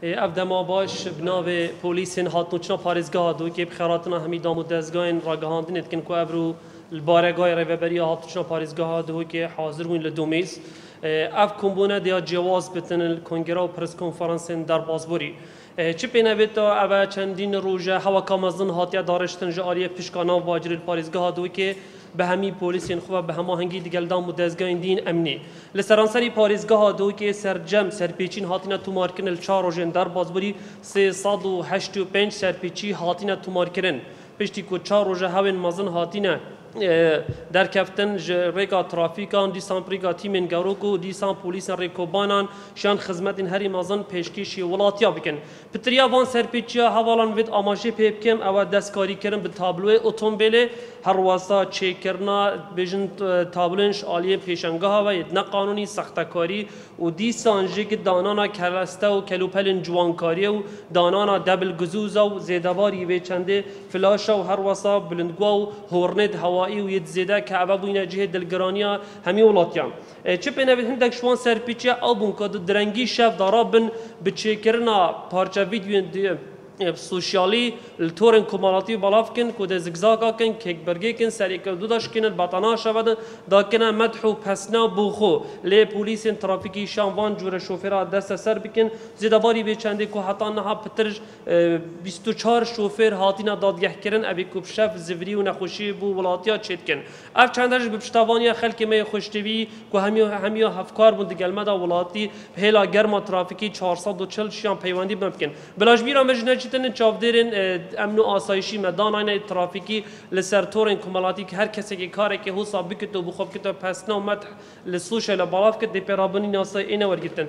اف دما باش بناو پلیسین هاتنوچنا پارێزگا دو که بخیراتنا همی دام و دزگاین راگهاندنت کن که افرو البارگای ریوبری هاتنوچنا پارێزگا دو که حاضر بوین لدومیز اف کمبونه دیا جواز بتن الکنگره و پرس کنفرانسین در بازبوری چی پینویت اوه چندین روژه هوا کامزن هاتیا دارشتن جاریه پشکانا و واجر پارێزگا دو که به همی پلیسین خوب به همه هنگی دیگل دام و دزگاین دین امنی لسرانسری پارێزگا دو که سرجم سرپیچین هاتینا تومارکن الچار روژن در بازبوری 385 سرپیچی هاتینا تومارکن پشتی کو چار روژه هاون مزن هاتینا در کفتن ریگا ترافیکان دیسان پریگا تیمن گاروکو دیسان پولیسن ریکوبانان شان خدمتین هری مازن پیشکشی ولاتیا بکن پتریا وان سرپیچیا حوالان وید آماجه پیبکم او دستکاری کردن به تابلو اتومبیل هر واسا چیکرنا بیژن تابلنش عالیه پیشنگاه و یدنا قانونی سختکاری و دیسان جگ دانانا کلسته و کلوپلن جوانکاری و دانانا دبل گزوزا و زیدواری و چنده فلاشا و هر واسا بلندگوا و هورنت هوا و ید زیده که عبا بوینه جهه دلگرانیا همی ولاتیان چه پینوید هندک شوان سرپیچی آبون که درنگی شف دارابن بچه کرنا پارچه ویدیو سوشیالی التورن کمالاتی بالاف کن کد زگزاگا کن کیک برگی کن سری کن دوداش کن باتانا شود دا کن مدحو پسنا بوخو لی پولیس ترافیکی شانوان جور شوفر دست سر بکن زیداباری به چنده کو حتی نها پترج 24 شوفر هاتینا دادگه کرن ابی کوب شف زوری و نخوشی بو ولاتیا چید کن اف چندرش به پشتوانی خلک می خوشتوی کو همیو هفکار بوند گلمدا ولاتی هلا گرما ترافیکی 440 شیان پیوندی بمکن بلاش بیرا مجنه چیتن چاودرین امن و آسایشی مدانای ترافیکی لسرتورن کمالاتی که هر کسی که کاری که حساب بکت و بخوب کت و پسنا و مدح لسوش لبالاف کت دی پیرابونی ناسای اینه ورگیتن